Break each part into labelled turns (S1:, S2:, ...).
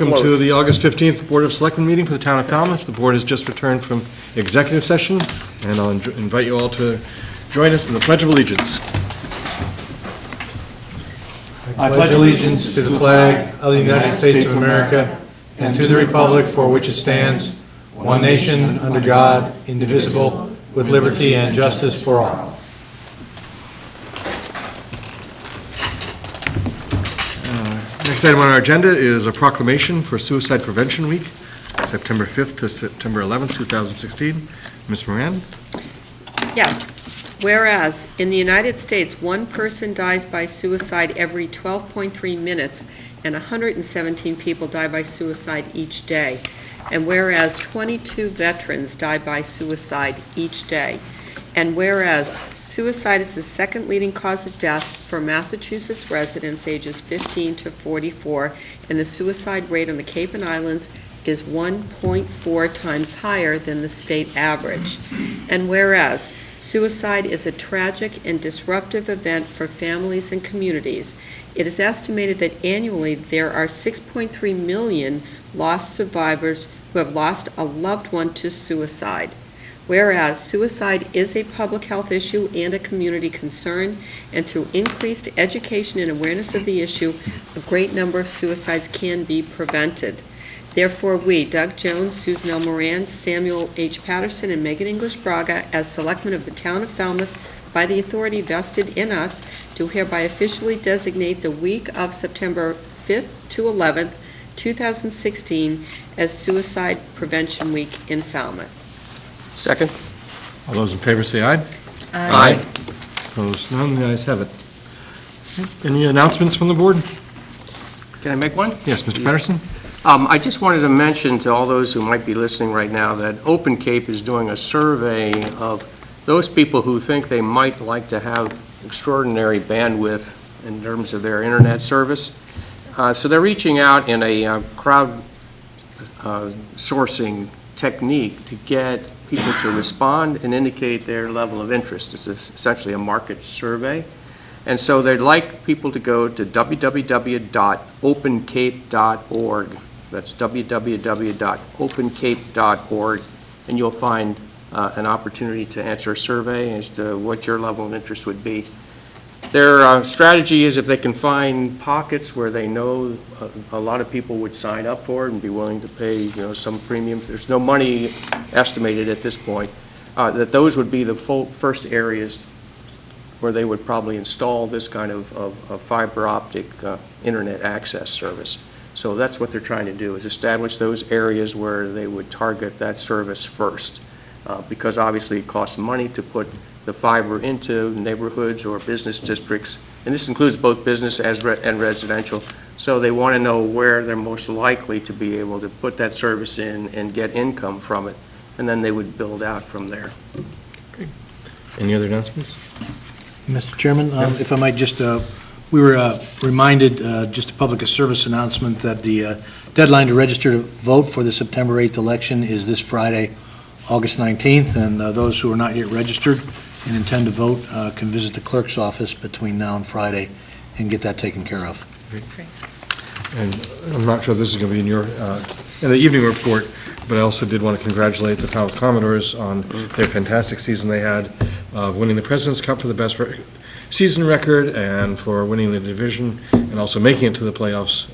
S1: Welcome to the August 15th Board of Selectmen meeting for the town of Falmouth. The board has just returned from executive session, and I'll invite you all to join us in the Pledge of Allegiance.
S2: I pledge allegiance to the flag of the United States of America and to the republic for which it stands, one nation, under God, indivisible, with liberty and justice for all.
S1: Next item on our agenda is a proclamation for Suicide Prevention Week, September 5th to September 11th, 2016. Ms. Moran?
S3: Yes. Whereas, in the United States, one person dies by suicide every 12.3 minutes, and 117 people die by suicide each day. And whereas 22 veterans die by suicide each day. And whereas suicide is the second leading cause of death for Massachusetts residents ages 15 to 44, and the suicide rate on the Cape and Islands is 1.4 times higher than the state average. And whereas suicide is a tragic and disruptive event for families and communities, it is estimated that annually there are 6.3 million lost survivors who have lost a loved one to suicide. Whereas suicide is a public health issue and a community concern, and through increased education and awareness of the issue, a great number of suicides can be prevented. Therefore, we, Doug Jones, Susan L. Moran, Samuel H. Patterson, and Megan English Braga, as selectmen of the town of Falmouth, by the authority vested in us, do hereby officially designate the week of September 5th to 11th, 2016, as Suicide Prevention Week in Falmouth.
S4: Second.
S1: All those in favor say aye.
S4: Aye.
S1: Opposed? None. The ayes have it. Any announcements from the board?
S4: Can I make one?
S1: Yes, Mr. Patterson?
S4: I just wanted to mention to all those who might be listening right now that Open Cape is doing a survey of those people who think they might like to have extraordinary bandwidth in terms of their internet service. So they're reaching out in a crowd sourcing technique to get people to respond and indicate their level of interest. It's essentially a market survey. And so they'd like people to go to www.opencape.org. That's www.opencape.org, and you'll find an opportunity to answer a survey as to what your level of interest would be. Their strategy is if they can find pockets where they know a lot of people would sign up for it and be willing to pay, some premiums. There's no money estimated at this point. That those would be the first areas where they would probably install this kind of fiber optic internet access service. So that's what they're trying to do, is establish those areas where they would target that service first. Because obviously it costs money to put the fiber into neighborhoods or business districts, and this includes both business and residential. So they want to know where they're most likely to be able to put that service in and get income from it, and then they would build out from there.
S1: Okay. Any other announcements?
S2: Mr. Chairman, if I might just, we were reminded, just a public service announcement, that the deadline to register to vote for the September 8th election is this Friday, August 19th, and those who are not yet registered and intend to vote can visit the clerk's office between now and Friday and get that taken care of.
S3: Great.
S1: And I'm not sure if this is going to be in your in the evening report, but I also did want to congratulate the Falmouth Commodores on their fantastic season they had, winning the President's Cup for the best season record and for winning the division and also making it to the playoffs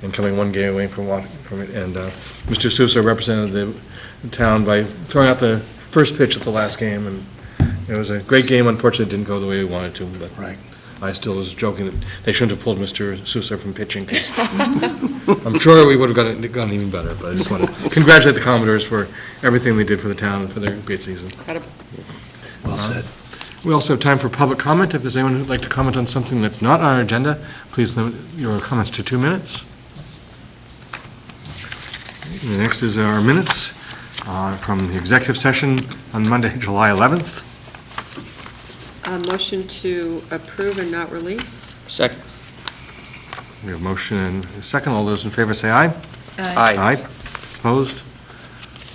S1: and coming one game away from it. And Mr. Sousa represented the town by throwing out the first pitch at the last game, and it was a great game. Unfortunately, it didn't go the way we wanted to, but
S2: Right.
S1: I still was joking that they shouldn't have pulled Mr. Sousa from pitching, because I'm sure we would have gotten even better. But I just want to congratulate the Commodores for everything they did for the town and for their great season.
S3: Incredible.
S2: Well said.
S1: We also have time for public comment. If there's anyone who'd like to comment on something that's not on our agenda, please limit your comments to 2 minutes. The next is our minutes from the executive session on Monday, July 11th.
S3: Motion to approve and not release?
S4: Second.
S1: We have motion and a second. All those in favor say aye.
S4: Aye.
S1: Opposed?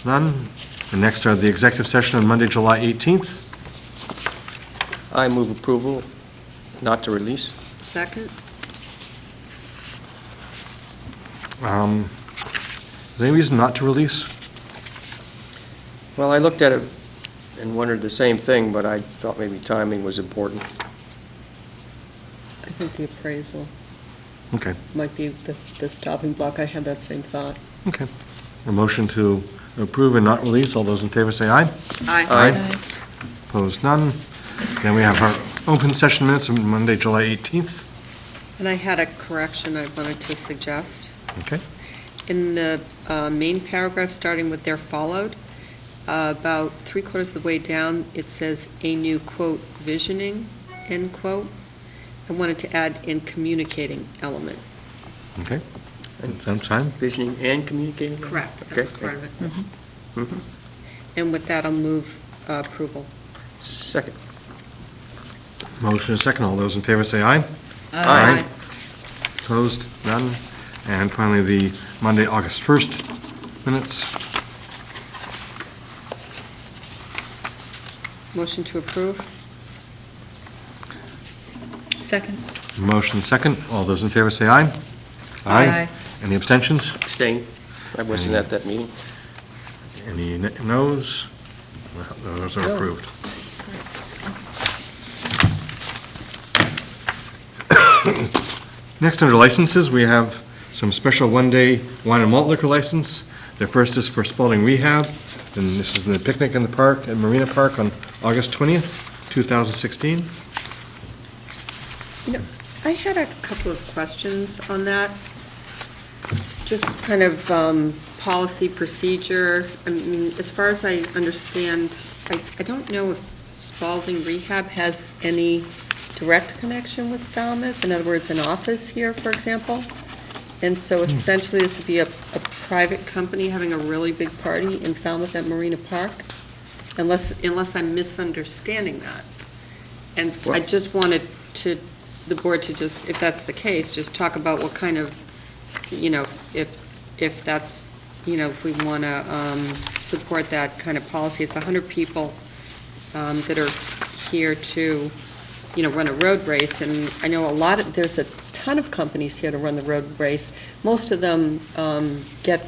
S1: None. And next are the executive session on Monday, July 18th.
S4: I move approval not to release.
S3: Second?
S1: Is there any reason not to release?
S4: Well, I looked at it and wondered the same thing, but I thought maybe timing was important.
S3: I think the appraisal
S1: Okay,
S3: might be the stopping block. I had that same thought.
S1: okay. A motion to approve and not release. All those in favor say aye.
S4: Aye.
S1: Opposed, none. Then we have our open session minutes of Monday, July 18th.
S3: And I had a correction I wanted to suggest.
S1: Okay.
S3: In the main paragraph, starting with "there followed," about three-quarters of the way down, it says, "a new, quote, visioning," end quote. I wanted to add "in communicating element."
S1: Okay. Same time.
S4: Visioning and communicating?
S3: Correct, that
S4: Okay.
S3: was part of it.
S4: Mhm.
S3: And with that, I'll move approval.
S4: Second.
S1: Motion is second. All those in favor say aye.
S4: Aye.
S1: Opposed, none. And finally, the Monday, August 1st minutes.
S3: Motion to approve?
S5: Second.
S1: Motion second. All those in favor say aye. Any abstentions?
S4: Abstain. I wasn't at that meeting.
S1: Any noes? Those are
S3: No.
S1: approved. Next, under licenses, we have some special one-day wine and malt liquor license. The first is for Spalding Rehab, and this is the picnic in the park, at Marina Park on August 20th, 2016.
S3: I had a couple of questions on that. Just kind of policy, procedure. I mean, as far as I understand, I don't know if Spalding Rehab has any direct connection with Falmouth. In other words, an office here, for example. And so essentially, this would be a private company having a really big party in Falmouth at Marina Park, unless I'm misunderstanding that. And I just wanted the board to just, if that's the case, just talk about what kind of, if that's, if we want to support that kind of policy. It's 100 people that are here to, run a road race, and I know there's a ton of companies here to run the road race. Most of them get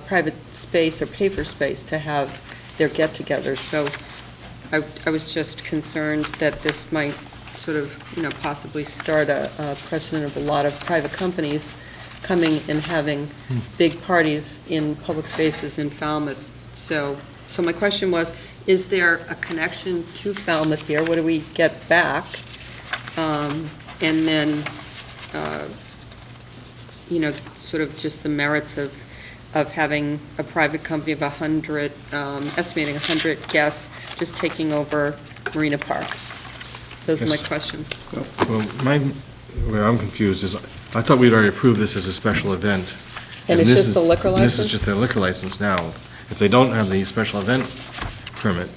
S3: private space or pay for space to have their get-togethers, so I was just concerned that this might sort of, possibly start a precedent of a lot of private companies coming and having big parties in public spaces in Falmouth. So my question was, is there a connection to Falmouth here? What do we get back? And then, sort of just the merits of having a private company of 100, estimating 100 guests, just taking over Marina Park. Those are my
S1: Yes.
S3: questions.
S1: Well, where I'm confused is, I thought we'd already approved this as a special event.
S3: And it's
S1: this
S3: just
S1: is-
S3: a liquor
S1: This is
S3: license?
S1: just their liquor license now. If they don't have the special event permit,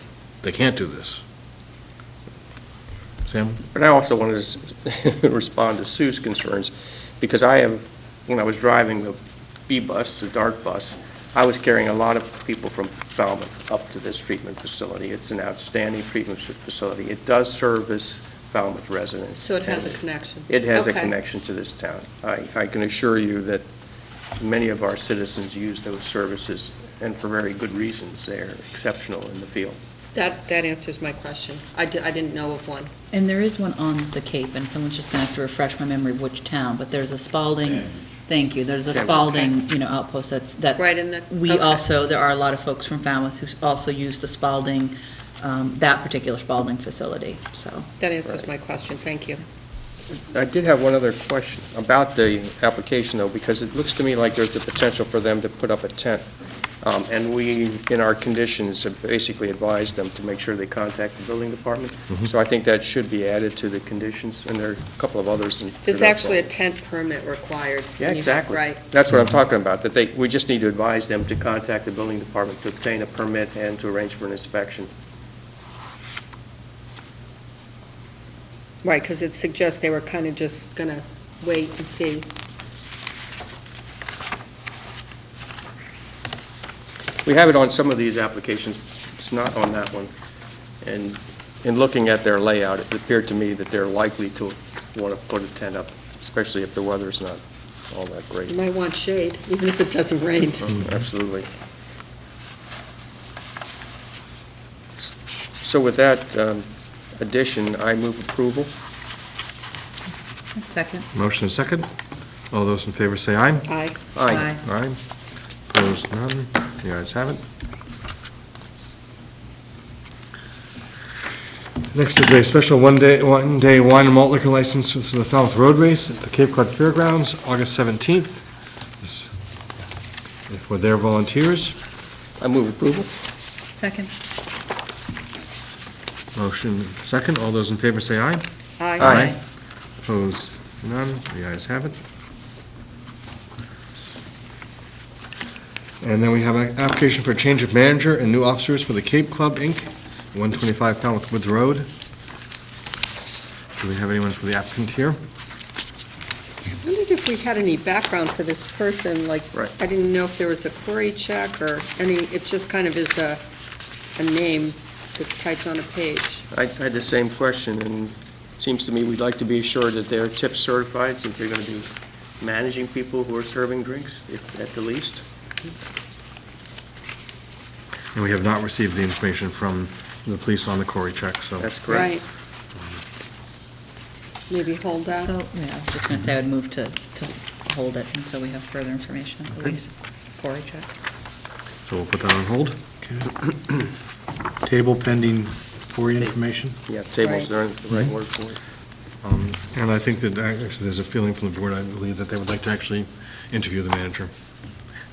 S1: they can't do this. Sam?
S4: But I also wanted to respond to Sue's concerns, because when I was driving the B-bus, the DART bus, I was carrying a lot of people from Falmouth up to this treatment facility. It's an outstanding treatment facility. It does service Falmouth residents.
S3: So it has a connection?
S4: It has a
S3: Okay.
S4: connection to this town. I can assure you that many of our citizens use those services, and for very good reasons. They're exceptional in the field.
S3: That answers my question. I didn't know of one.
S5: And there is one on the Cape, and someone's just going to have to refresh my memory of which town, but there's a Spalding, thank you, there's a
S4: Sandwich.
S5: Spalding, outpost that
S3: Right in the...
S5: we
S3: okay.
S5: also, there are a lot of folks from Falmouth who also use the Spalding, that particular Spalding facility, so.
S3: That answers my question. Thank you.
S4: I did have one other question about the application, though, because it looks to me like there's the potential for them to put up a tent. And we, in our conditions, have basically advised them to make sure they contact the building department. So I think that should be added to the conditions, and there are a couple of others.
S3: There's actually a tent permit required.
S4: Yeah, exactly.
S3: Right.
S4: That's what I'm talking about, that we just need to advise them to contact the building department to obtain a permit and to arrange for an inspection.
S3: Right, because it suggests they were kind of just going to wait and see.
S4: We have it on some of these applications, it's not on that one. And in looking at their layout, it appeared to me that they're likely to want to put a tent up, especially if the weather's not all that great.
S3: You might want shade, even if it doesn't rain.
S4: Absolutely. So with that addition, I move approval.
S5: Second.
S1: Motion is second. All those in favor say aye.
S3: Aye.
S4: Aye.
S1: Aye. Opposed, none. The ayes have it. Next is a special one-day wine and malt liquor license for the Falmouth Road Race at the Cape Cod Fairgrounds, August 17th. This is for their volunteers.
S4: I move approval.
S5: Second.
S1: Motion second. All those in favor say aye.
S4: Aye.
S1: Opposed, none. The ayes have it. And then we have an application for a change of manager and new officers for the Cape Club, Inc., 125 Falmouth Woods Road. Do we have anyone for the applicant here?
S3: I wondered if we had any background for this person, like,
S4: Right.
S3: I didn't know if there was a query check or any, it just kind of is a name that's typed on a page.
S4: I had the same question, and it seems to me we'd like to be assured that they're tip certified, since they're going to be managing people who are serving drinks, if at the least.
S1: And we have not received the information from the police on the Cory check, so.
S4: That's correct.
S3: Right. Maybe hold that.
S5: So, yeah, I was just going to say I would move to hold it until we have further information, at least just Cory check.
S1: So we'll put that on hold.
S2: Okay. Table pending for your information.
S4: Yeah, tables
S3: Right.
S4: aren't the right word for it.
S1: And I think that actually there's a feeling from the board, I believe, that they would like to actually interview the manager.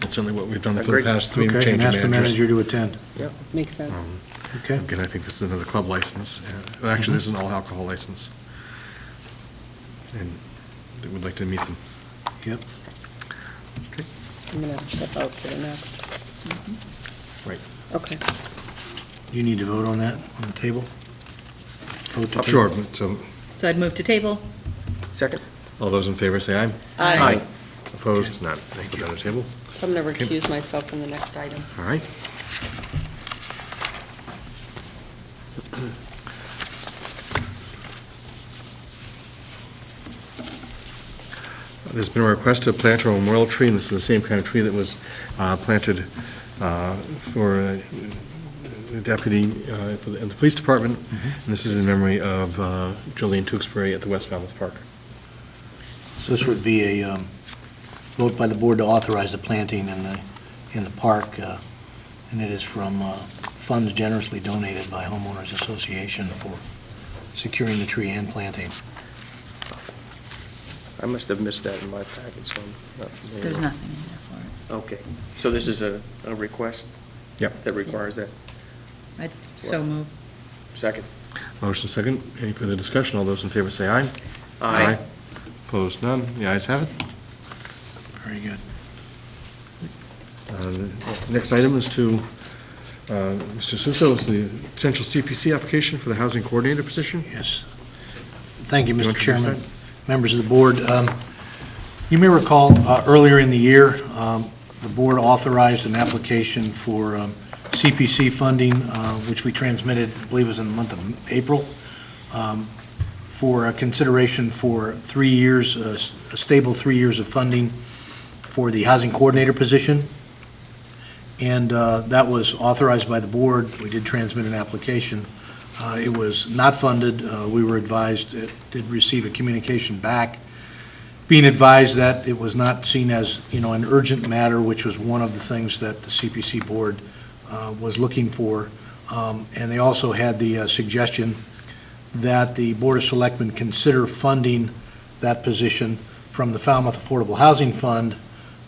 S1: That's certainly what we've done for the
S4: Agreed.
S1: past three
S2: Okay,
S1: change
S2: and
S1: of
S2: ask the
S1: managers.
S2: manager to attend.
S3: Makes sense.
S2: Okay.
S1: Again, I think this is another club license. Actually, this is an all-alcohol license. And they would like to meet them.
S2: Yep.
S3: I'm going to step out to the next.
S1: Right.
S3: Okay.
S2: You need to vote on that, on the table? Vote to
S1: Sure,
S2: table.
S1: so
S5: So I'd move to table.
S4: Second?
S1: all those in favor say aye.
S4: Aye.
S1: Opposed? None. Thank you. On the table.
S3: So I'm going to
S1: Okay.
S3: recuse myself from the next item.
S1: All right. There's been a request to plant a memorial tree, and this is the same kind of tree that was planted for the deputy in the police department. And this is in memory of Jolene Tewksbury at the West Falmouth Park.
S2: So this would be a vote by the board to authorize the planting in the park, and it is from funds generously donated by Homeowners Association for securing the tree and planting.
S4: I must have missed that in my packet, so I'm not familiar.
S5: There's nothing in there for
S4: Okay, so this is a request?
S1: Yep.
S4: That requires that?
S5: it. I'd so move.
S4: Second?
S1: Motion second. Any further discussion? All those in favor say aye. Opposed? None. The ayes have it.
S2: Very good.
S1: The next item is to Mr. Suso, it's the potential CPC application for the housing coordinator position.
S2: Yes. Thank you,
S1: You
S2: Mr.
S1: want to introduce
S2: Chairman, members of the board. You may recall, earlier in the year, the board authorized an application for CPC funding, which we transmitted, I believe it was in the month of April, for a consideration for 3 years, a stable 3 years of funding for the housing coordinator position. And that was authorized by the board. We did transmit an application. It was not funded. We were advised, it did receive a communication back, being advised that it was not seen as, an urgent matter, which was one of the things that the CPC board was looking for. And they also had the suggestion that the Board of Selectmen consider funding that position from the Falmouth Affordable Housing Fund.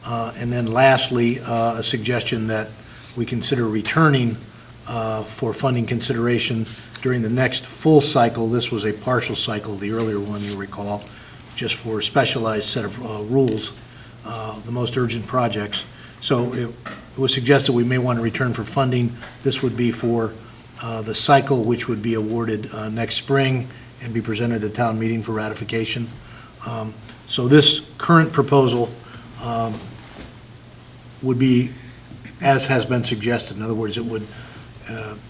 S2: And then lastly, a suggestion that we consider returning for funding consideration during the next full cycle. This was a partial cycle, the earlier one, you recall, just for a specialized set of rules, the most urgent projects. So it was suggested we may want to return for funding. This would be for the cycle, which would be awarded next spring and be presented at town meeting for ratification. So this current proposal would be, as has been suggested. In other words, it would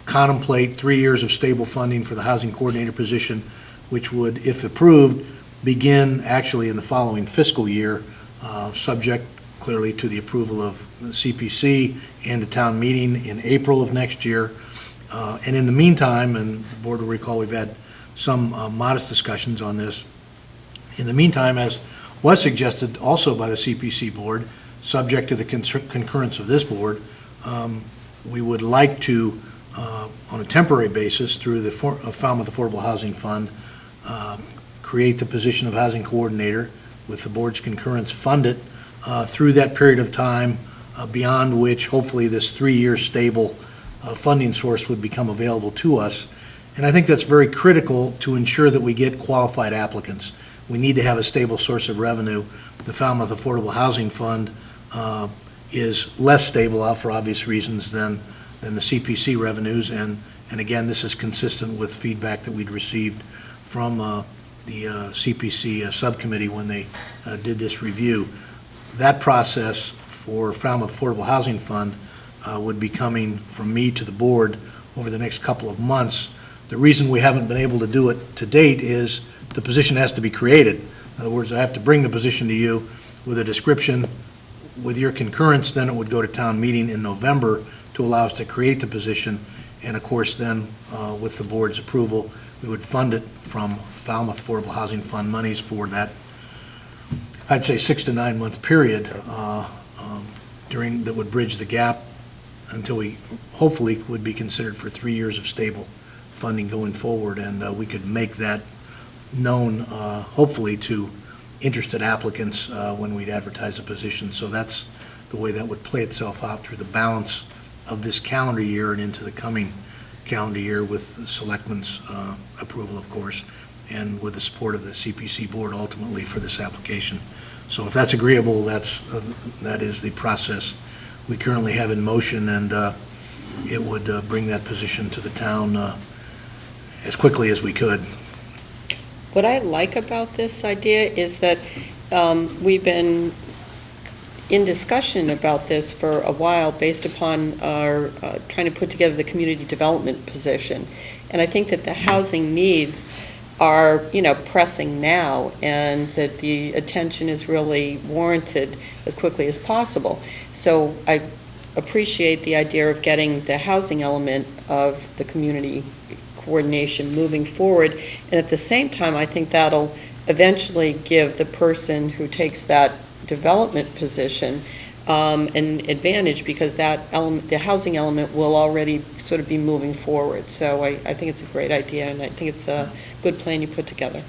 S2: contemplate 3 years of stable funding for the housing coordinator position, which would, if approved, begin actually in the following fiscal year, subject clearly to the approval of the CPC and a town meeting in April of next year. And in the meantime, and the board will recall, we've had some modest discussions on this. In the meantime, as was suggested also by the CPC board, subject to the concurrence of this board, we would like to, on a temporary basis, through the Falmouth Affordable Housing Fund, create the position of housing coordinator, with the board's concurrence, fund it through that period of time, beyond which hopefully this 3-year stable funding source would become available to us. And I think that's very critical to ensure that we get qualified applicants. We need to have a stable source of revenue. The Falmouth Affordable Housing Fund is less stable, for obvious reasons, than the CPC revenues. And again, this is consistent with feedback that we'd received from the CPC subcommittee when they did this review. That process for Falmouth Affordable Housing Fund would be coming from me to the board over the next couple of months. The reason we haven't been able to do it to date is the position has to be created. In other words, I have to bring the position to you with a description. With your concurrence, then it would go to town meeting in November to allow us to create the position. And of course, then with the board's approval, we would fund it from Falmouth Affordable Housing Fund monies for that, I'd say 6 to 9 month period that would bridge the gap until we hopefully would be considered for 3 years of stable funding going forward. And we could make that known, hopefully, to interested applicants when we'd advertise the position. So that's the way that would play itself out through the balance of this calendar year and into the coming calendar year, with the Selectmen's approval, of course, and with the support of the CPC board ultimately for this application. So if that's agreeable, that is the process we currently have in motion, and it would bring that position to the town as quickly as we could.
S3: What I like about this idea is that we've been in discussion about this for a while based upon our trying to put together the community development position. And I think that the housing needs are, pressing now, and that the attention is really warranted as quickly as possible. So I appreciate the idea of getting the housing element of the community coordination moving forward. And at the same time, I think that'll eventually give the person who takes that development position an advantage, because that element, the housing element, will already sort of be moving forward. So I think it's a great idea, and I think it's a good plan you put together.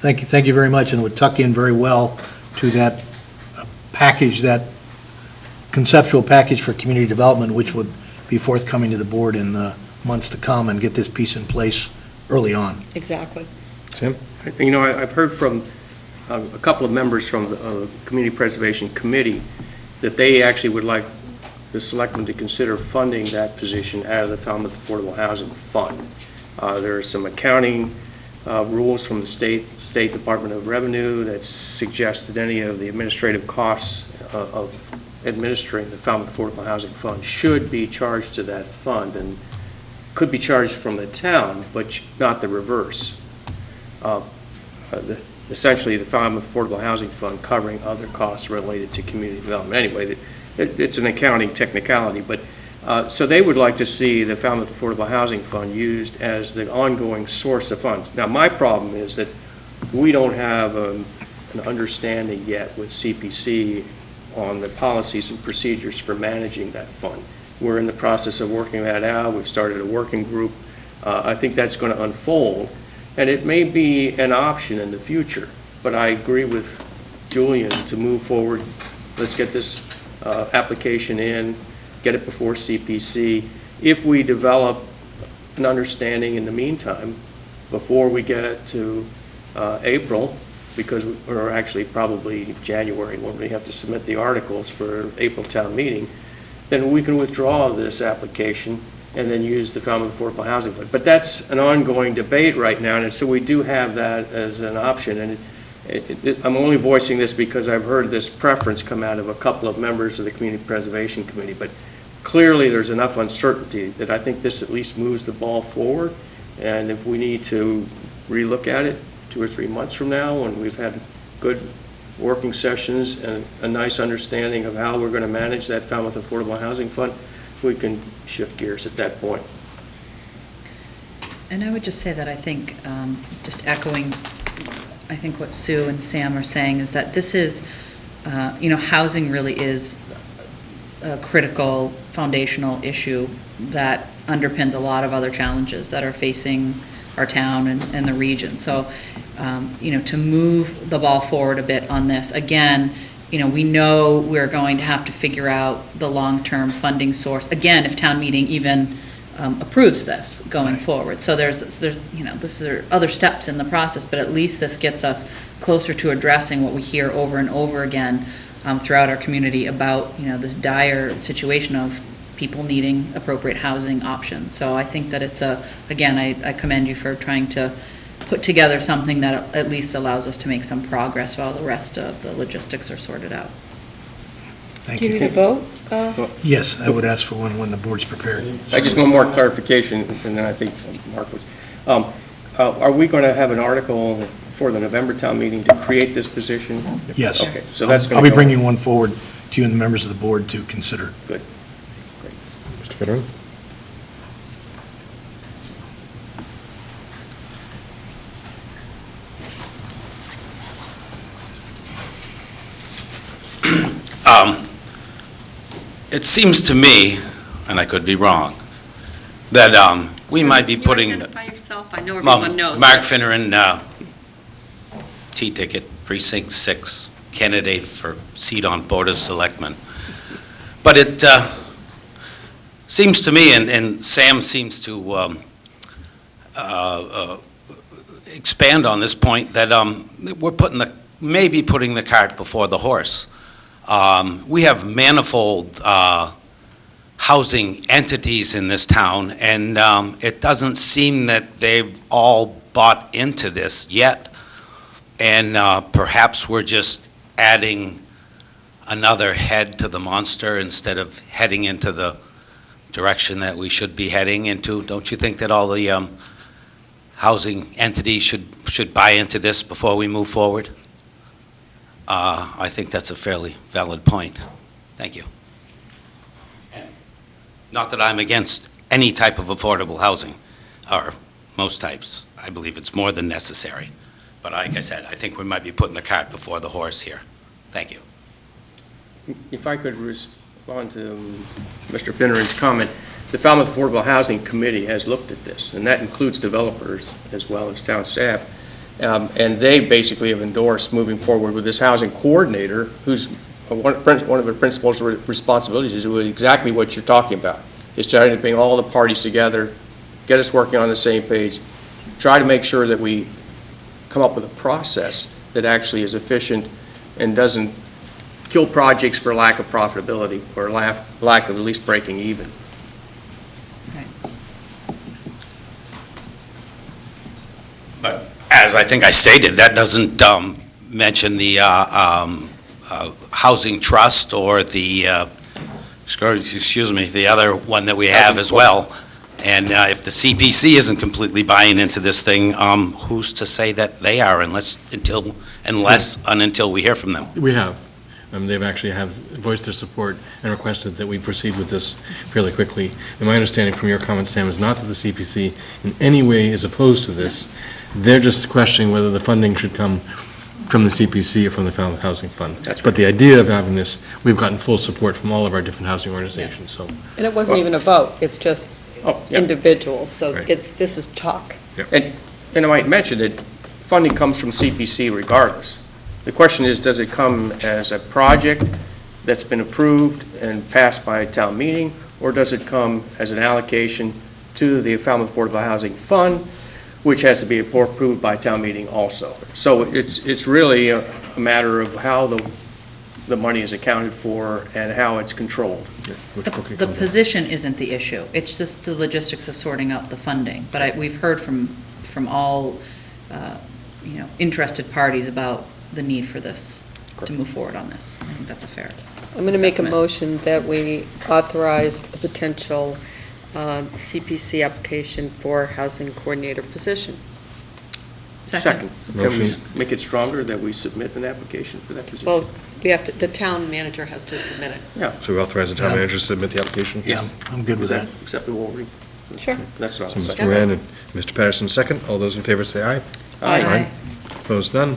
S2: Thank you very much, and it would tuck in very well to that package, that conceptual package for community development, which would be forthcoming to the board in the months to come, and get this piece in place early on.
S3: Exactly.
S1: Tim?
S4: I've heard from a couple of members from the Community Preservation Committee that they actually would like the selectmen to consider funding that position out of the Falmouth Affordable Housing Fund. There are some accounting rules from the State Department of Revenue that suggest that any of the administrative costs of administering the Falmouth Affordable Housing Fund should be charged to that fund, and could be charged from the town, but not the reverse. Essentially, the Falmouth Affordable Housing Fund covering other costs related to community development. Anyway, it's an accounting technicality, but so they would like to see the Falmouth Affordable Housing Fund used as the ongoing source of funds. Now, my problem is that we don't have an understanding yet with CPC on the policies and procedures for managing that fund. We're in the process of working that out. We've started a working group. I think that's going to unfold, and it may be an option in the future, but I agree with Julian to move forward. Let's get this application in, get it before CPC. If we develop an understanding in the meantime, before we get to April, because we're actually probably January when we have to submit the articles for April town meeting, then we can withdraw this application and then use the Falmouth Affordable Housing Fund. But that's an ongoing debate right now, and so we do have that as an option. And I'm only voicing this because I've heard this preference come out of a couple of members of the Community Preservation Committee. But clearly, there's enough uncertainty that I think this at least moves the ball forward. And if we need to relook at it 2 or 3 months from now, when we've had good working sessions and a nice understanding of how we're going to manage that Falmouth Affordable Housing Fund, we can shift gears at that point.
S5: And I would just say that I think, just echoing, I think what Sue and Sam are saying is that this is, housing really is a critical foundational issue that underpins a lot of other challenges that are facing our town and the region. So, to move the ball forward a bit on this, again, we know we're going to have to figure out the long-term funding source, again, if town meeting even approves this going forward. So there's this are other steps in the process, but at least this gets us closer to addressing what we hear over and over again throughout our community about, this dire situation of people needing appropriate housing options. So I think that it's again, I commend you for trying to put together something that at least allows us to make some progress while the rest of the logistics are sorted out.
S2: Thank
S3: Do you
S2: you.
S3: need a vote?
S2: Yes, I would ask for one when the board's prepared.
S4: I just want more clarification, and then I think Mark was, are we going to have an article for the November town meeting to create this position?
S2: Yes.
S4: Okay, so that's going to
S2: I'll be bringing one forward to you and the members of the board to consider.
S4: Good.
S1: Mr. Fitteran?
S6: It seems to me, and I could be wrong, that we might be putting...
S3: Can you identify yourself? I know everyone knows.
S6: Mark Finneran, T-ticket, Precinct 6, candidate for seat on Board of Selectmen. But it seems to me, and Sam seems to expand on this point, that we're maybe putting the cart before the horse. We have manifold housing entities in this town, and it doesn't seem that they've all bought into this yet. And perhaps we're just adding another head to the monster instead of heading into the direction that we should be heading into. Don't you think that all the housing entities should buy into this before we move forward? I think that's a fairly valid point. Thank you. Not that I'm against any type of affordable housing, or most types. I believe it's more than necessary. But like I said, I think we might be putting the cart before the horse here. Thank you.
S4: If I could respond to Mr. Finneran's comment, the Falmouth Affordable Housing Committee has looked at this, and that includes developers as well as town staff. And they basically have endorsed moving forward with this housing coordinator, who's one of the principal responsibilities is exactly what you're talking about, is trying to bring all the parties together, get us working on the same page, try to make sure that we come up with a process that actually is efficient and doesn't kill projects for lack of profitability or lack of at least breaking even.
S6: But as I think I stated, that doesn't mention the housing trust or the, the other one that we have as well. And if the CPC isn't completely buying into this thing, who's to say that they are until we hear from them?
S1: We have. They've actually voiced their support and requested that we proceed with this fairly quickly. And my understanding from your comments, Sam, is not that the CPC in any way is opposed to this. They're just questioning whether the funding should come from the CPC or from the Falmouth Housing Fund.
S4: That's
S1: But the idea of having this, we've gotten full support from all of our different housing organizations, so.
S3: And it wasn't even a vote, it's just
S4: Yeah.
S3: individuals, so
S1: Right.
S3: this is talk.
S4: And I might mention that funding comes from CPC regardless. The question is, does it come as a project that's been approved and passed by a town meeting, or does it come as an allocation to the Falmouth Affordable Housing Fund, which has to be approved by town meeting also? So it's really a matter of how the money is accounted for and how it's controlled.
S5: The position isn't the issue. It's just the logistics of sorting out the funding. But we've heard from all, interested parties about the need for this, to move forward on this. I think that's a fair
S3: I'm going to make a
S5: assessment.
S3: motion that we authorize the potential CPC application for housing coordinator position.
S4: Second. Can we
S1: Motion.
S4: make it stronger that we submit an application for that position?
S3: Well, we have to, the town manager has to submit it.
S4: Yeah.
S1: So we authorize the town
S2: Yeah.
S1: manager to submit the application?
S2: Yeah, I'm good with
S4: Is that
S2: that.
S4: acceptable?
S3: Sure.
S4: That's what
S1: So
S4: I'll
S1: Mr.
S4: second.
S1: Moran and Mr. Patterson, second. All those in favor say aye.
S3: Aye.
S1: Opposed, none.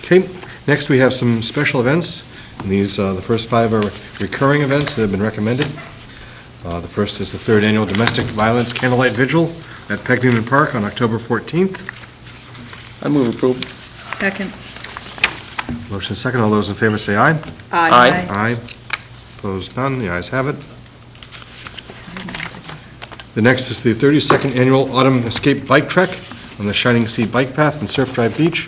S1: Okay, next we have some special events. And these, the first 5 are recurring events that have been recommended. The first is the 3rd Annual Domestic Violence Candlelight Vigil at Peg Newman Park on October 14th.
S4: I move approval.
S5: Second.
S1: Motion is second. All those in favor say aye.
S4: Aye.
S1: Aye. Opposed, none. The ayes have it. The next is the 32nd Annual Autumn Escape Bike Trek on the Shining Sea Bike Path and Surf Drive Beach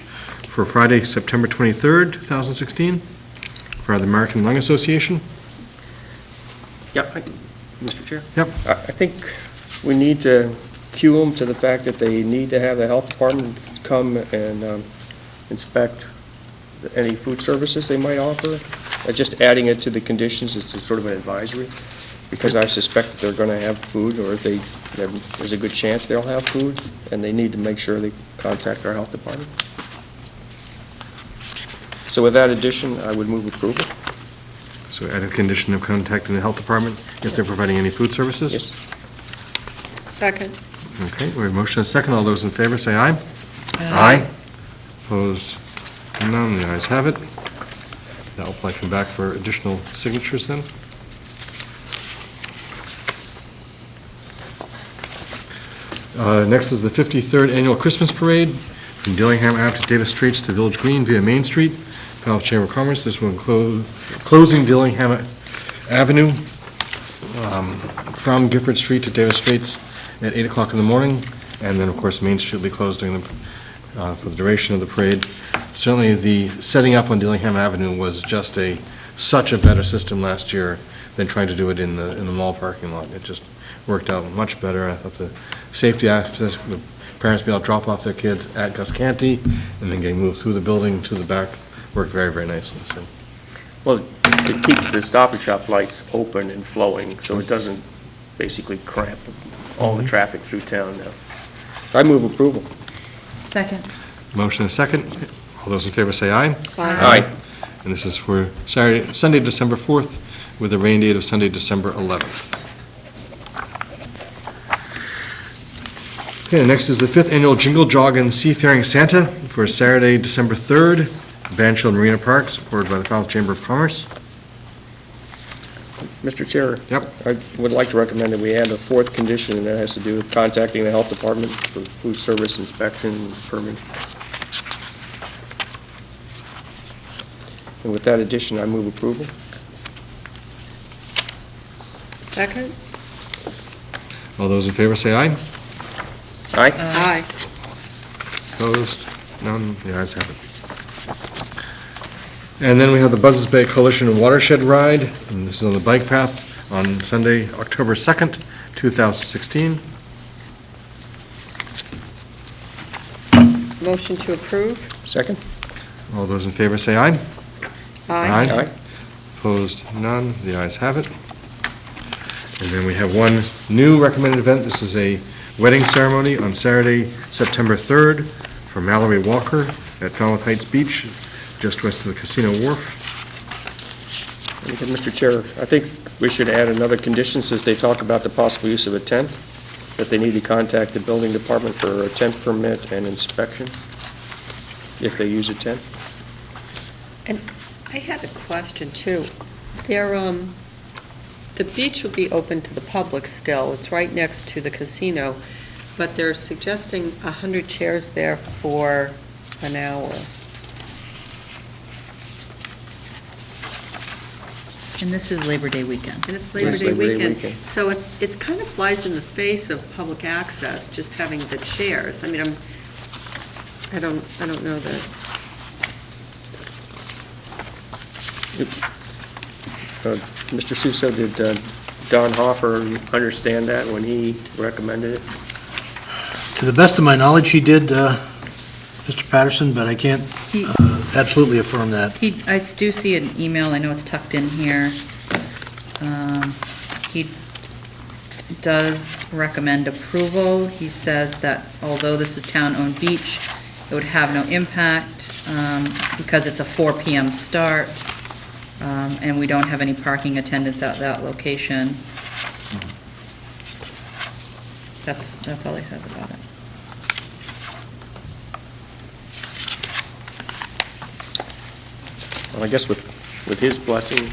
S1: for Friday, September 23rd, 2016, for the American Lung Association.
S4: Yep, Mr. Chair?
S1: Yep.
S4: I think we need to cue them to the fact that they need to have the health department come and inspect any food services they might offer. Just adding it to the conditions is sort of an advisory, because I suspect that they're going to have food, or if there's a good chance they'll have food, and they need to make sure they contact our health department. So with that addition, I would move approval.
S1: So add a condition of contacting the health department if they're providing any food services?
S4: Yes.
S3: Second.
S1: Okay, we have a motion and a second. All those in favor say aye. Opposed, none. The ayes have it. That will probably come back for additional signatures then. Next is the 53rd Annual Christmas Parade from Dillingham Ave to Davis Streets to Village Green via Main Street. Falmouth Chamber of Commerce, this will include closing Dillingham Avenue from Gifford Street to Davis Streets at 8 o'clock in the morning, and then, of course, Main Street will be closed during for the duration of the parade. Certainly, the setting up on Dillingham Avenue was just such a better system last year than trying to do it in the mall parking lot. It just worked out much better. I thought the safety access, the parents be able to drop off their kids at Gus Canty and then getting moved through the building to the back worked very, very nicely. So,
S4: Well, it keeps the Stop and Shop lights open and flowing, so it doesn't basically cramp all the traffic through town now. I move approval.
S5: Second.
S1: motion and a second. All those in favor say aye.
S4: Aye.
S1: And this is for Sunday, December 4th, with a rain date of Sunday, December 11th. Okay, next is the 5th Annual Jingle Jog and Seafaring Santa for Saturday, December 3rd, Banfield Marina Park, supported by the Falmouth Chamber of Commerce.
S4: Mr. Chair?
S1: Yep.
S4: I would like to recommend that we add a 4th condition, and that has to do with contacting the health department for food service inspection and permit. And with that addition, I move approval.
S3: Second?
S1: All those in favor say aye.
S4: Aye.
S3: Aye.
S1: Opposed? None. The ayes have it. And then we have the Buzzards Bay Coalition Watershed Ride, and this is on the bike path on Sunday, October 2nd, 2016.
S3: Motion to approve?
S4: Second?
S1: All those in favor say aye.
S4: Aye.
S1: Opposed? None. The ayes have it. And then we have one new recommended event. This is a wedding ceremony on Saturday, September 3rd, for Mallory Walker at Falmouth Heights Beach, just west of the Casino Wharf.
S4: Mr. Chair, I think we should add another condition, since they talk about the possible use of a tent, that they need to contact the building department for a tent permit and inspection, if they use a tent.
S3: I had a question, too. The beach will be open to the public still. It's right next to the casino, but they're suggesting 100 chairs there for an hour.
S5: And this is Labor Day weekend.
S3: And it's Labor
S4: Yes,
S3: Day
S4: Labor Day
S3: weekend.
S4: weekend.
S3: So it kind of flies in the face of public access, just having the chairs. I mean, I don't know that.
S4: Mr. Suso, did Don Hoffer understand that when he recommended it?
S2: To the best of my knowledge, he did, Mr. Patterson, but I can't
S5: He-
S2: absolutely affirm that.
S5: I do see an email, I know it's tucked in here. He does recommend approval. He says that although this is town-owned beach, it would have no impact because it's a 4 PM start, and we don't have any parking attendants at that location. That's all he says about it.
S4: Well, I guess with his blessing,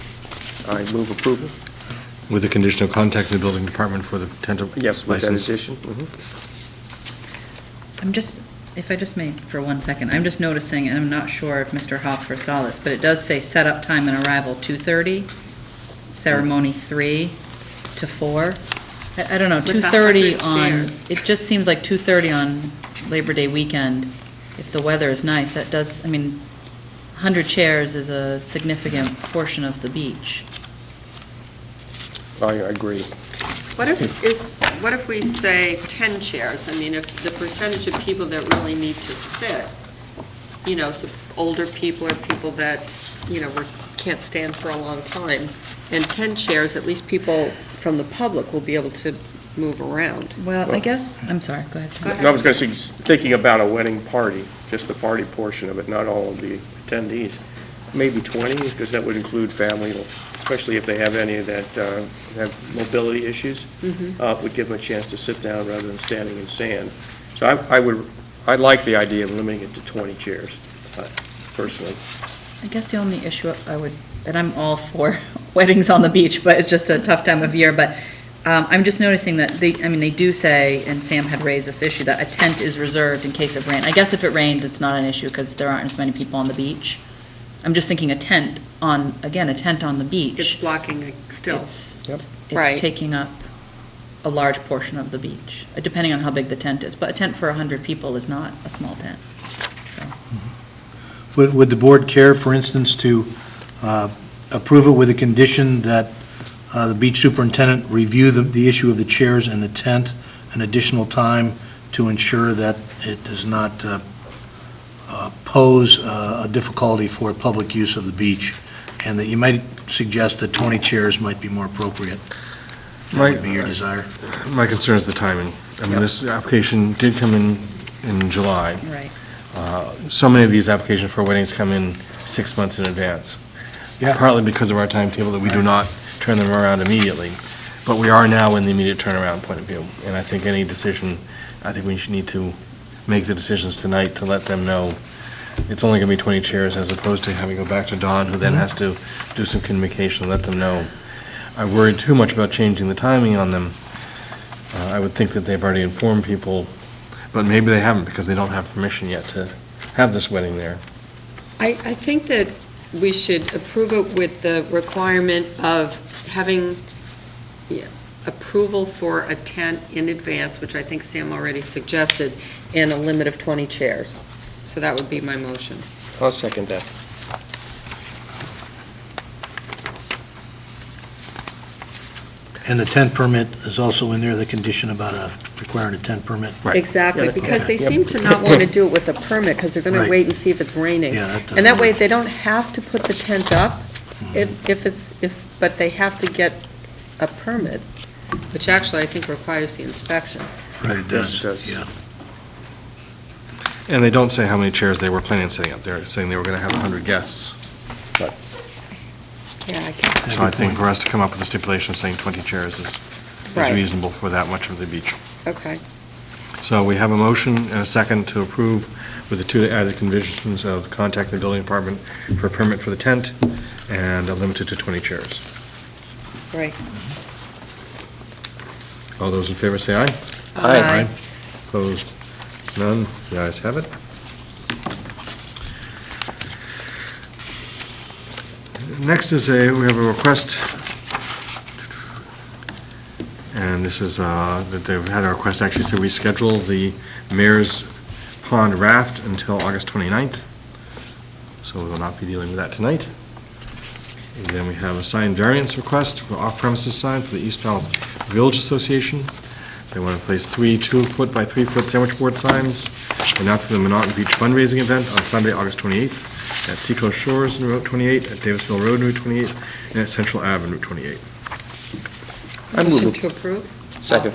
S4: I move approval.
S1: With the condition of contacting the building department for the tent license.
S4: Yes, with that addition. Mhm.
S5: If I just may, for 1 second, I'm just noticing, and I'm not sure if Mr. Hoffer saw this, but it does say setup time and arrival 2:30, ceremony 3 to 4. I don't know,
S3: With the
S5: 2:30
S3: 100
S5: on,
S3: chairs.
S5: it just seems like 2:30 on Labor Day weekend. If the weather is nice, that does, 100 chairs is a significant portion of the beach.
S4: I agree.
S3: What if we say 10 chairs? I mean, if the percentage of people that really need to sit, so older people or people that, can't stand for a long time, and 10 chairs, at least people from the public will be able to move around.
S5: Well, I guess, I'm sorry, go ahead.
S3: Go ahead.
S4: I was going to say, just thinking about a wedding party, just the party portion of it, not all of the attendees. Maybe 20, because that would include family, especially if they have any that have mobility issues. Would give them a chance to sit down rather than standing in sand. So I like the idea of limiting it to 20 chairs, personally.
S5: I guess the only issue and I'm all for weddings on the beach, but it's just a tough time of year, but I'm just noticing that they do say, and Sam had raised this issue, that a tent is reserved in case of rain. I guess if it rains, it's not an issue because there aren't as many people on the beach. I'm just thinking a tent on the beach.
S3: It's blocking still.
S5: It's
S3: Right.
S5: taking up a large portion of the beach, depending on how big the tent is. But a tent for 100 people is not a small tent.
S2: Would the board care, for instance, to approve it with a condition that the beach superintendent review the issue of the chairs and the tent an additional time to ensure that it does not pose a difficulty for public use of the beach, and that you might suggest that 20 chairs might be more appropriate? That would be your desire.
S1: My concern is the timing. This application did come in July.
S5: Right.
S1: So many of these applications for weddings come in 6 months in advance.
S2: Yeah.
S1: Partly because of our timetable that we do not turn them around immediately. But we are now in the immediate turnaround point of view. And I think any decision, we should need to make the decisions tonight to let them know it's only going to be 20 chairs as opposed to having to go back to Don, who then has to do some communication and let them know. I worried too much about changing the timing on them. I would think that they've already informed people, but maybe they haven't because they don't have permission yet to have this wedding there.
S3: I think that we should approve it with the requirement of having approval for a tent in advance, which I think Sam already suggested, and a limit of 20 chairs. So that would be my motion.
S4: I'll second that.
S2: And the tent permit is also in there, the condition about requiring a tent permit?
S1: Right.
S3: Exactly,
S4: Yeah,
S3: because they
S4: yeah.
S3: seem to not want to do it with a permit, because they're going
S2: Right.
S3: to wait and see if it's raining.
S2: Yeah, that
S3: And that
S2: doesn't
S3: way,
S2: work.
S3: they don't have to put the tent up, but they have to get a permit, which actually I think requires the inspection.
S2: Right, it
S4: Yes,
S2: does.
S4: it does.
S2: Yeah.
S1: And they don't say how many chairs they were planning on setting up. They're saying they were going to have 100 guests.
S3: Yeah, I guess,
S1: So I think for us to come up with a stipulation saying 20 chairs is
S3: Right.
S1: reasonable for that much of the beach.
S3: okay.
S1: So we have a motion and a second to approve with the two added conditions of contacting the building department for a permit for the tent and limited to 20 chairs.
S3: Right.
S1: All those in favor say aye.
S4: Aye.
S1: Opposed? None? The ayes have it. Next is we have a request, and this is, that they've had a request actually to reschedule the Mayor's Pond Raft until August 29th. So we will not be dealing with that tonight. And then we have a sign variance request for off-premises sign for the East Falmouth Village Association. They want to place 3 2-foot by 3-foot sandwich board signs announcing the Monotton Beach fundraising event on Sunday, August 28th at Seacoast Shores in Route 28, at Davisville Road in Route 28, and at Central Ave in Route 28.
S4: I move
S3: Motion
S4: it.
S3: to approve?
S4: Second.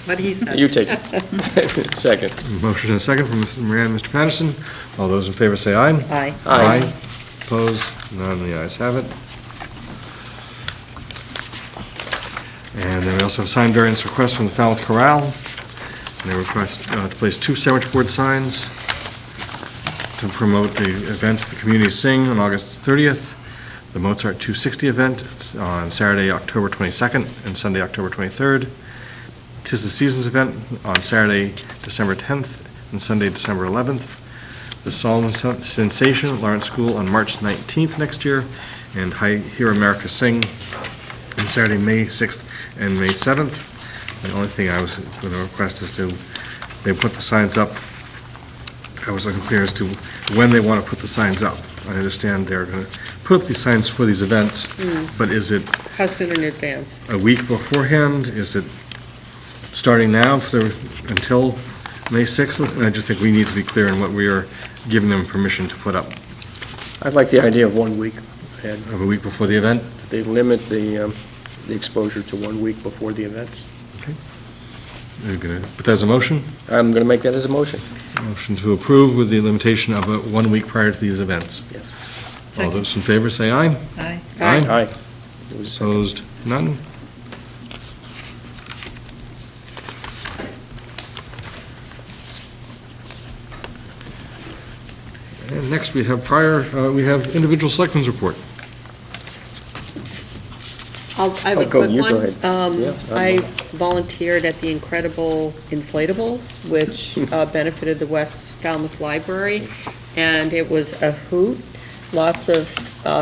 S3: What he said.
S4: You take it. Second.
S1: Motion and a second from Mrs. Moran and Mr. Patterson. All those in favor say aye.
S3: Aye.
S4: Aye.
S1: Opposed? None, the ayes have it. And then we also have sign variance request from the Falmouth Corral. And they request to place 2 sandwich board signs to promote the events the community sing on August 30th, the Mozart 260 event on Saturday, October 22nd, and Sunday, October 23rd. 'Tis the Seasons event on Saturday, December 10th, and Sunday, December 11th. The Solemn Sensation at Lawrence School on March 19th next year, and Hear America Sing on Saturday, May 6th and May 7th. The only thing I was going to request is they put the signs up. I was unclear as to when they want to put the signs up. I understand they're going to put up these signs for these events, but is it
S3: How soon in advance?
S1: a week beforehand? Is it starting now until May 6th? And I just think we need to be clear in what we are giving them permission to put up.
S4: I like the idea of 1 week ahead.
S1: Of a week before the event?
S4: They limit the exposure to 1 week before the events.
S1: You're going to put that as a motion?
S4: I'm going to make that as a motion.
S1: Motion to approve with the limitation of 1 week prior to these events.
S4: Yes.
S1: All those in favor say aye.
S5: Aye.
S4: Aye. It was a second.
S1: Opposed? None? And next, we have individual selectmen's report.
S3: I have a
S4: Oh, go-
S3: quick
S4: you
S3: one.
S4: go ahead. Yeah,
S3: I volunteered at the Incredible Inflatables, which benefited the West Falmouth Library, and it was a hoot. Lots of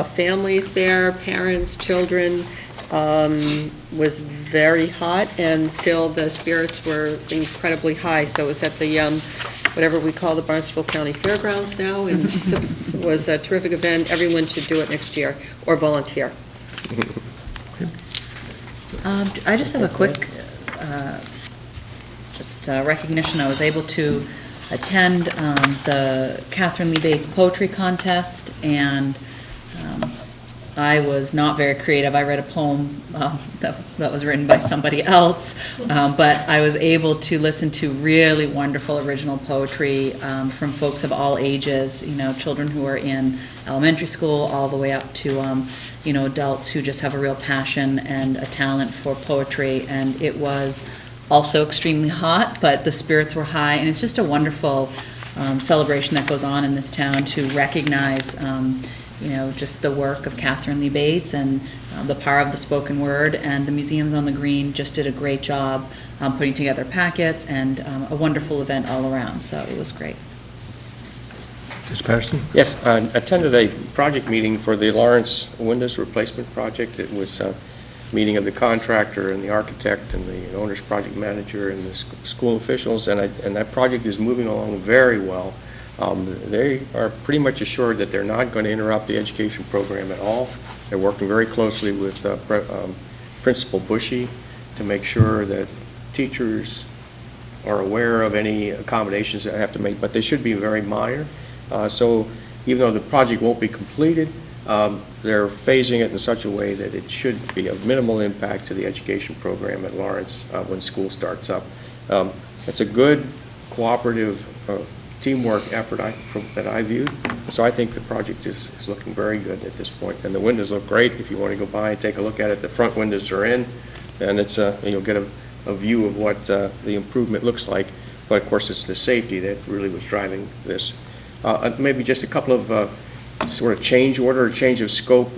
S3: families there, parents, children. Was very hot, and still the spirits were incredibly high. So it was at the, whatever we call the Barnstable County Fairgrounds now, and it was a terrific event. Everyone should do it next year, or volunteer.
S5: I just have a quick, recognition. I was able to attend the Catherine Lee Bates Poetry Contest, and I was not very creative. I read a poem that was written by somebody else, but I was able to listen to really wonderful original poetry from folks of all ages, children who are in elementary school all the way up to, adults who just have a real passion and a talent for poetry. And it was also extremely hot, but the spirits were high, and it's just a wonderful celebration that goes on in this town to recognize just the work of Catherine Lee Bates and the power of the spoken word, and the Museums on the Green just did a great job putting together packets, and a wonderful event all around, so it was great.
S1: Mr. Patterson?
S4: Yes, I attended a project meeting for the Lawrence Windows Replacement Project. It was a meeting of the contractor and the architect and the owner's project manager and the school officials, and that project is moving along very well. They are pretty much assured that they're not going to interrupt the education program at all. They're working very closely with Principal Bushy to make sure that teachers are aware of any accommodations that I have to make, but they should be very minor. So even though the project won't be completed, they're phasing it in such a way that it should be of minimal impact to the education program at Lawrence when school starts up. It's a good cooperative teamwork effort that I viewed. So I think the project is looking very good at this point. And the windows look great. If you want to go by and take a look at it, the front windows are in, and it's you'll get a view of what the improvement looks like. But of course, it's the safety that really was driving this. Maybe just a couple of sort of change of scope.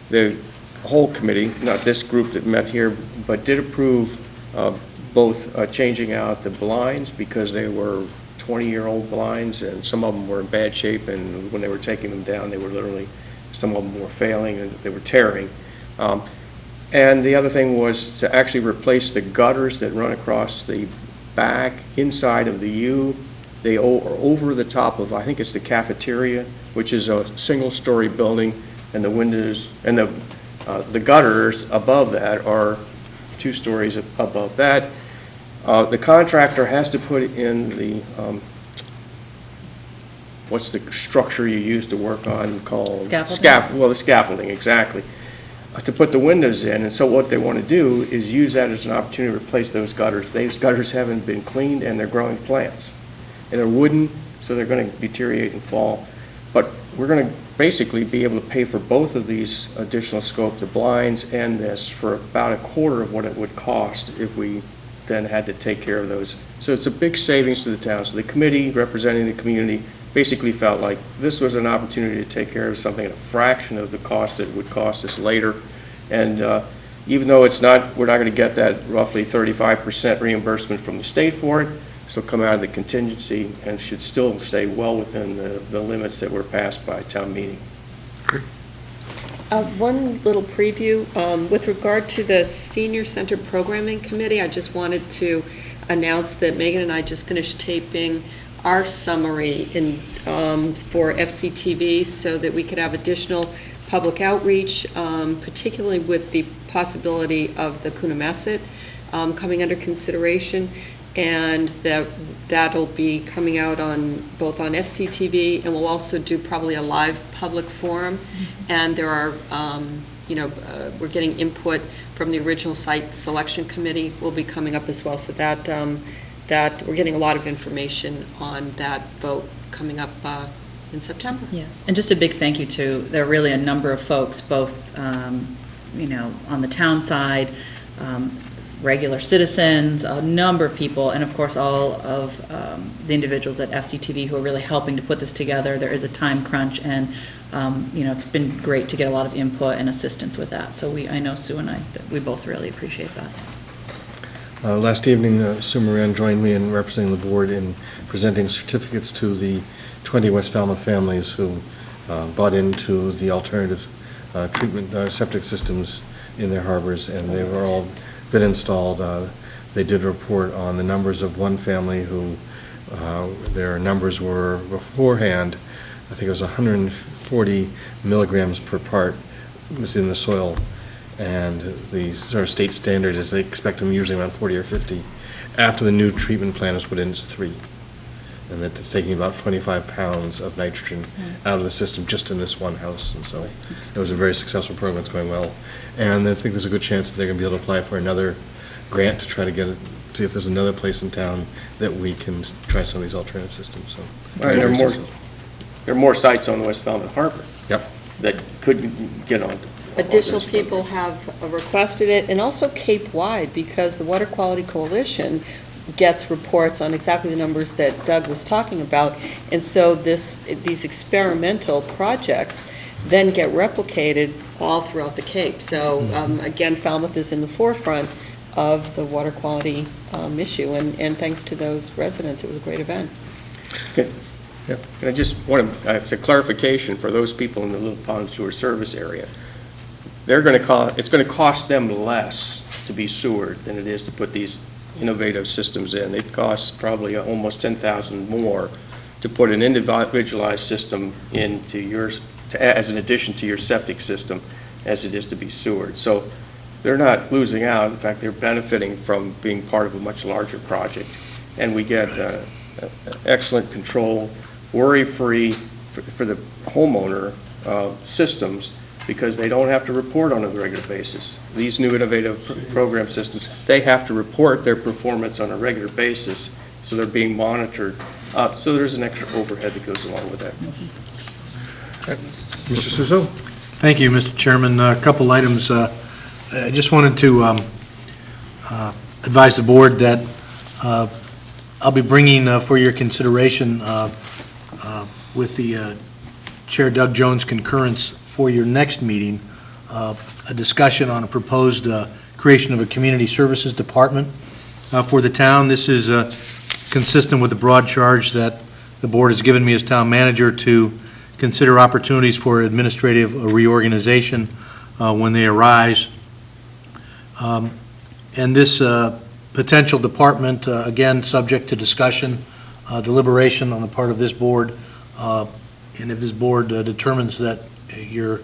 S4: The whole committee, not this group that met here, but did approve both changing out the blinds because they were 20-year-old blinds, and some of them were in bad shape, and when they were taking them down, they were literally, some of them were failing, and they were tearing. And the other thing was to actually replace the gutters that run across the back inside of the U. They are over the top of, I think it's the cafeteria, which is a single-story building, and the windows, and the gutters above that are 2 stories above that. The contractor has to put in the, what's the structure you use to work on called?
S5: Scaffolding.
S4: Well, the scaffolding, exactly. to put the windows in, and so what they want to do is use that as an opportunity to replace those gutters. Those gutters haven't been cleaned, and they're growing plants. And they're wooden, so they're going to deteriorate and fall. But we're going to basically be able to pay for both of these additional scope, the blinds and this, for about a quarter of what it would cost if we then had to take care of those. So it's a big savings to the town. So the committee representing the community basically felt like this was an opportunity to take care of something at a fraction of the cost that it would cost us later. And even though we're not going to get that roughly 35% reimbursement from the state for it, this will come out of the contingency and should still stay well within the limits that were passed by town meeting.
S3: One little preview, with regard to the Senior Center Programming Committee, I just wanted to announce that Megan and I just finished taping our summary for FCTV so that we could have additional public outreach, particularly with the possibility of the Coonamessett coming under consideration, and that'll be coming out on both on FCTV, and we'll also do probably a live public forum. And there are, we're getting input from the original site selection committee will be coming up as well. So that we're getting a lot of information on that vote coming up in September.
S5: Yes, and just a big thank you to, there are really a number of folks, both, on the town side, regular citizens, a number of people, and of course all of the individuals at FCTV who are really helping to put this together. There is a time crunch, and it's been great to get a lot of input and assistance with that. So I know Sue and I, that we both really appreciate that.
S1: Last evening, Sue Moran joined me in representing the board in presenting certificates to the 20 West Falmouth families who bought into the alternative treatment septic systems in their harbors, and they were all been installed. They did report on the numbers of one family who their numbers were beforehand, I think it was 140 milligrams per part was in the soil, and the sort of state standard is they expect them usually around 40 or 50. After the new treatment plant is put in, it's 3. And that it's taking about 25 pounds of nitrogen out of the system just in this one house. And so it was a very successful program. It's going well. And I think there's a good chance that they're going to be able to apply for another grant to try to get it, see if there's another place in town that we can try some of these alternative systems. So
S4: There are more sites on the West Falmouth Harbor.
S1: Yep.
S4: That could get on.
S3: Additional people have requested it, and also Cape Wide, because the Water Quality Coalition gets reports on exactly the numbers that Doug was talking about. And so these experimental projects then get replicated all throughout the Cape. So again, Falmouth is in the forefront of the water quality issue, and thanks to those residents, it was a great event.
S4: Okay. Yep. And I just want to, it's a clarification for those people in the Little Pond Sewer Service area. It's going to cost them less to be sewered than it is to put these innovative systems in. It costs probably almost $10,000 more to put an individualized system into yours as an addition to your septic system as it is to be sewered. So they're not losing out. In fact, they're benefiting from being part of a much larger project. And we get excellent control, worry-free for the homeowner systems, because they don't have to report on a regular basis. These new innovative program systems, they have to report their performance on a regular basis, so they're being monitored. So there's an extra overhead that goes along with that.
S1: Mr. Suso?
S2: Thank you, Mr. Chairman. A couple items. I just wanted to advise the board that I'll be bringing for your consideration with the Chair Doug Jones' concurrence for your next meeting, a discussion on a proposed creation of a community services department for the town. This is consistent with the broad charge that the board has given me as town manager to consider opportunities for administrative reorganization when they arise. And this potential department, again, subject to discussion, deliberation on the part of this board, and if this board determines that you're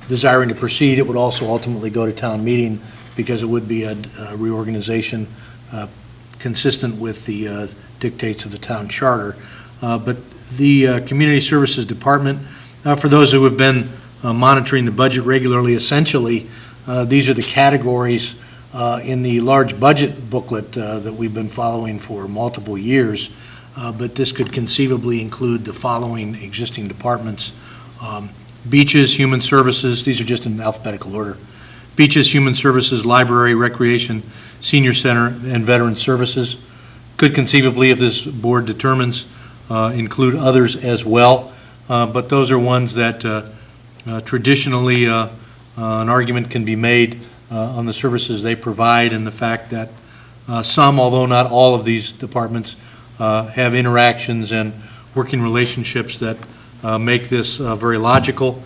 S2: desiring to proceed, it would also ultimately go to town meeting, because it would be a reorganization consistent with the dictates of the town charter. But the Community Services Department, for those who have been monitoring the budget regularly. Essentially, these are the categories in the large budget booklet that we've been following for multiple years, but this could conceivably include the following existing departments. Beaches, Human Services, these are just in alphabetical order. Beaches, Human Services, Library, Recreation, Senior Center, and Veteran Services. Could conceivably, if this board determines, include others as well, but those are ones that traditionally an argument can be made on the services they provide and the fact that some, although not all of these departments, have interactions and working relationships that make this very logical.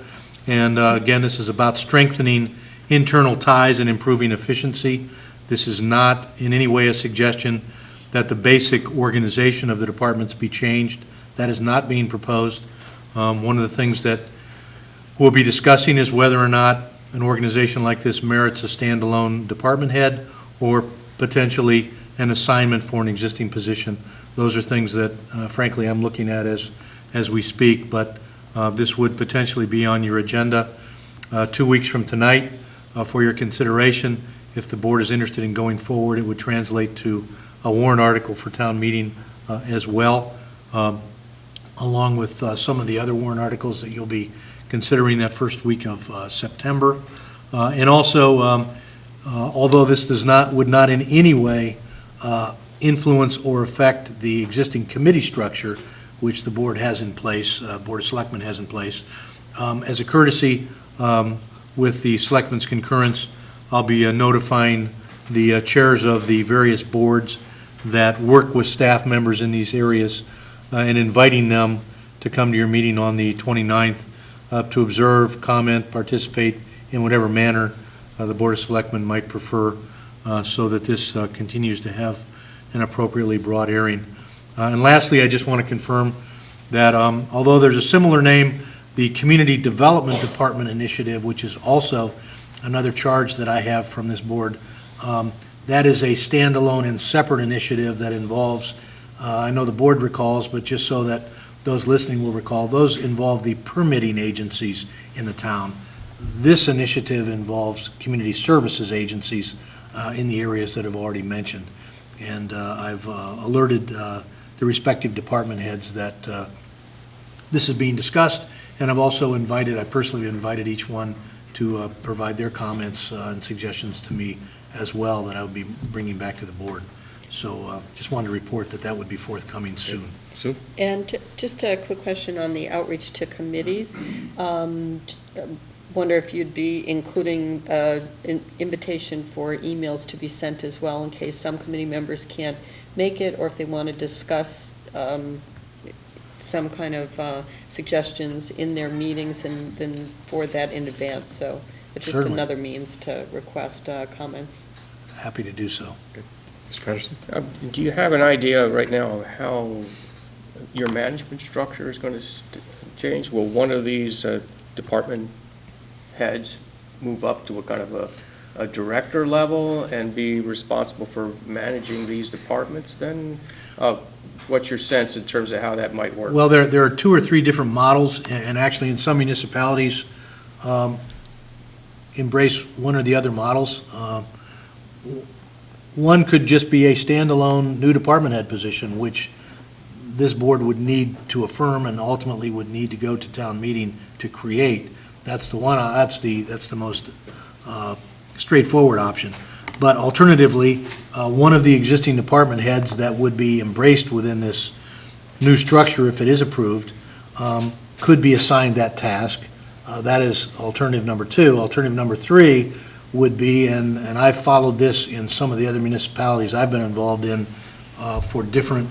S2: And again, this is about strengthening internal ties and improving efficiency. This is not in any way a suggestion that the basic organization of the departments be changed. That is not being proposed. One of the things that we'll be discussing is whether or not an organization like this merits a standalone department head or potentially an assignment for an existing position. Those are things that, frankly, I'm looking at as we speak, but this would potentially be on your agenda 2 weeks from tonight for your consideration. If the board is interested in going forward, it would translate to a warrant article for town meeting as well, along with some of the other warrant articles that you'll be considering that first week of September. And also, although this would not in any way influence or affect the existing committee structure which the board has in place, Board of Selectmen has in place, as a courtesy, with the Selectmen's concurrence, I'll be notifying the chairs of the various boards that work with staff members in these areas and inviting them to come to your meeting on the 29th to observe, comment, participate in whatever manner the Board of Selectmen might prefer, so that this continues to have an appropriately broad airing. And lastly, I just want to confirm that although there's a similar name, the Community Development Department Initiative, which is also another charge that I have from this board, that is a standalone and separate initiative that involves, I know the board recalls, but just so that those listening will recall, those involve the permitting agencies in the town. This initiative involves community services agencies in the areas that I've already mentioned. And I've alerted the respective department heads that this is being discussed, and I've also I personally invited each one to provide their comments and suggestions to me as well that I would be bringing back to the board. So just wanted to report that would be forthcoming soon.
S1: Sue?
S3: And just a quick question on the outreach to committees. Wonder if you'd be including an invitation for emails to be sent as well in case some committee members can't make it, or if they want to discuss some kind of suggestions in their meetings and then forward that in advance. So it's just
S2: Certainly.
S3: another means to request comments.
S2: Happy to do so.
S1: Mr. Patterson?
S4: Do you have an idea right now of how your management structure is going to change? Will one of these department heads move up to a kind of a director level and be responsible for managing these departments then? What's your sense in terms of how that might work?
S2: Well, there are 2 or 3 different models, and actually in some municipalities embrace one or the other models. One could just be a standalone new department head position, which this board would need to affirm and ultimately would need to go to town meeting to create. That's the one. That's the most straightforward option. But alternatively, one of the existing department heads that would be embraced within this new structure, if it is approved, could be assigned that task. That is alternative number 2. Alternative number 3 would be, and I've followed this in some of the other municipalities I've been involved in for different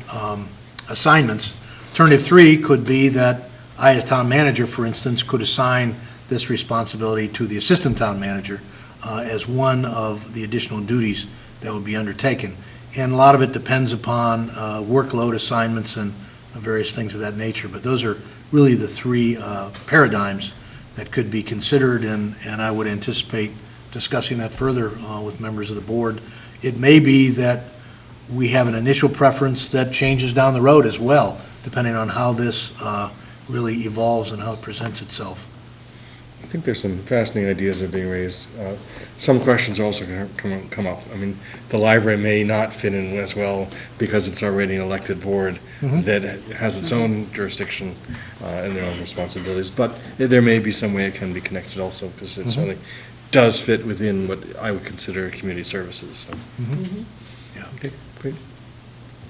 S2: assignments. Alternative 3 could be that I, as town manager, for instance, could assign this responsibility to the assistant town manager as one of the additional duties that would be undertaken. And a lot of it depends upon workload assignments and various things of that nature. But those are really the 3 paradigms that could be considered, and I would anticipate discussing that further with members of the board. It may be that we have an initial preference that changes down the road as well, depending on how this really evolves and how it presents itself.
S1: I think there's some fascinating ideas that are being raised. Some questions also come up. I mean, the library may not fit in as well because it's already an elected board that has its own jurisdiction and their own responsibilities, but there may be some way it can be connected also, because it certainly does fit within what I would consider community services. So.
S2: Yeah.
S1: Okay, great.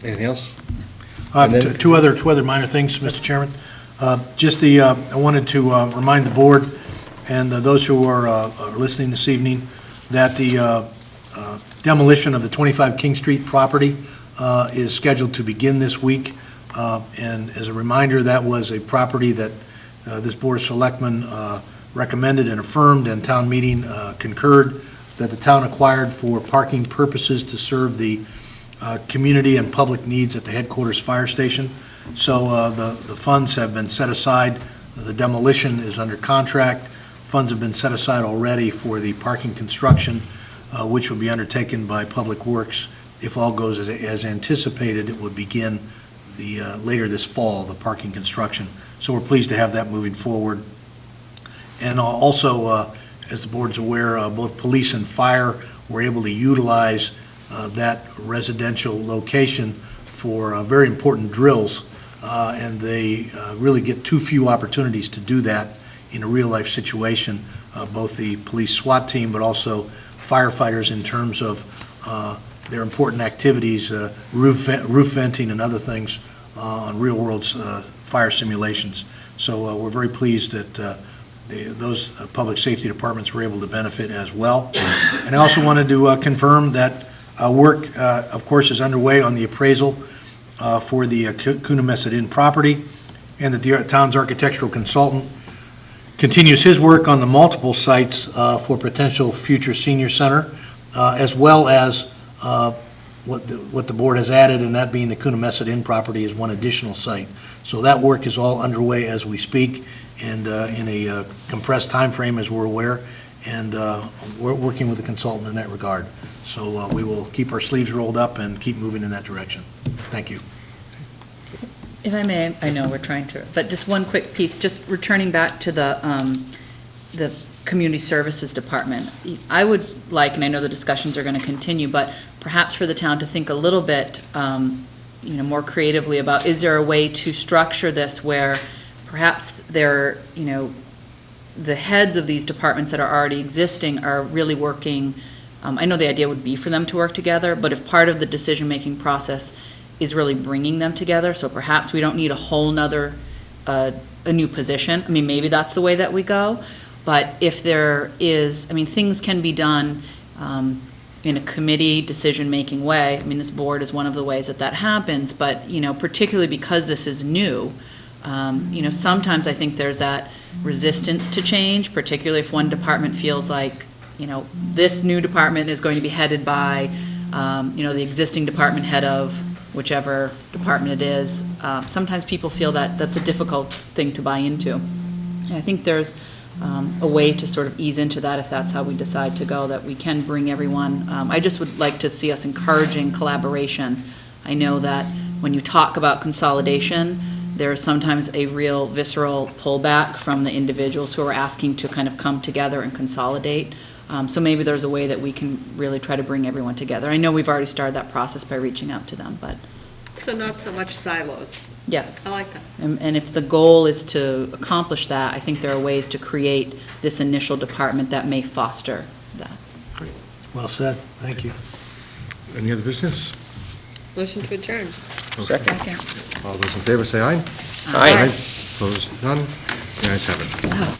S1: Anything else?
S2: Uh,
S1: And then-
S2: Two other minor things, Mr. Chairman. I wanted to remind the board and those who are listening this evening that the demolition of the 25 King Street property is scheduled to begin this week. And as a reminder, that was a property that this Board of Selectmen recommended and affirmed, and town meeting concurred, that the town acquired for parking purposes to serve the community and public needs at the headquarters fire station. So the funds have been set aside. The demolition is under contract. Funds have been set aside already for the parking construction, which will be undertaken by Public Works. If all goes as anticipated, it would begin later this fall, the parking construction. So we're pleased to have that moving forward. And also, as the board's aware, both police and fire were able to utilize that residential location for very important drills, and they really get too few opportunities to do that in a real-life situation, both the police SWAT team, but also firefighters in terms of their important activities, roof venting and other things on real-world fire simulations. So we're very pleased that those public safety departments were able to benefit as well. And I also wanted to confirm that work, of course, is underway on the appraisal for the Coonamessett Inn property, and that the town's architectural consultant continues his work on the multiple sites for potential future senior center, as well as what the board has added, and that being the Coonamessett Inn property is one additional site. So that work is all underway as we speak, and in a compressed time frame, as we're aware, and we're working with the consultant in that regard. So we will keep our sleeves rolled up and keep moving in that direction. Thank you.
S5: If I may, I know we're trying to, but just one quick piece, just returning back to the Community Services Department. I would like, and I know the discussions are going to continue, but perhaps for the town to think a little bit, more creatively about, is there a way to structure this where perhaps they're, the heads of these departments that are already existing are really working. I know the idea would be for them to work together, but if part of the decision-making process is really bringing them together, so perhaps we don't need a whole nother, a new position. I mean, maybe that's the way that we go, but if there is, things can be done in a committee decision-making way. I mean, this board is one of the ways that happens, but, particularly because this is new, sometimes I think there's that resistance to change, particularly if one department feels like, this new department is going to be headed by, the existing department head of whichever department it is. Sometimes people feel that that's a difficult thing to buy into. And I think there's a way to sort of ease into that if that's how we decide to go, that we can bring everyone. I just would like to see us encouraging collaboration. I know that when you talk about consolidation, there is sometimes a real visceral pullback from the individuals who are asking to kind of come together and consolidate. So maybe there's a way that we can really try to bring everyone together. I know we've already started that process by reaching out to them, but
S3: So not so much silos.
S5: yes.
S3: I like that.
S5: And if the goal is to accomplish that, I think there are ways to create this initial department that may foster that.
S2: Well said. Thank you.
S1: Any other business?
S3: Motion to adjourn.
S4: Second.
S5: Second.
S1: All those in favor say aye.
S4: Aye.
S1: Opposed, none. The ayes have it.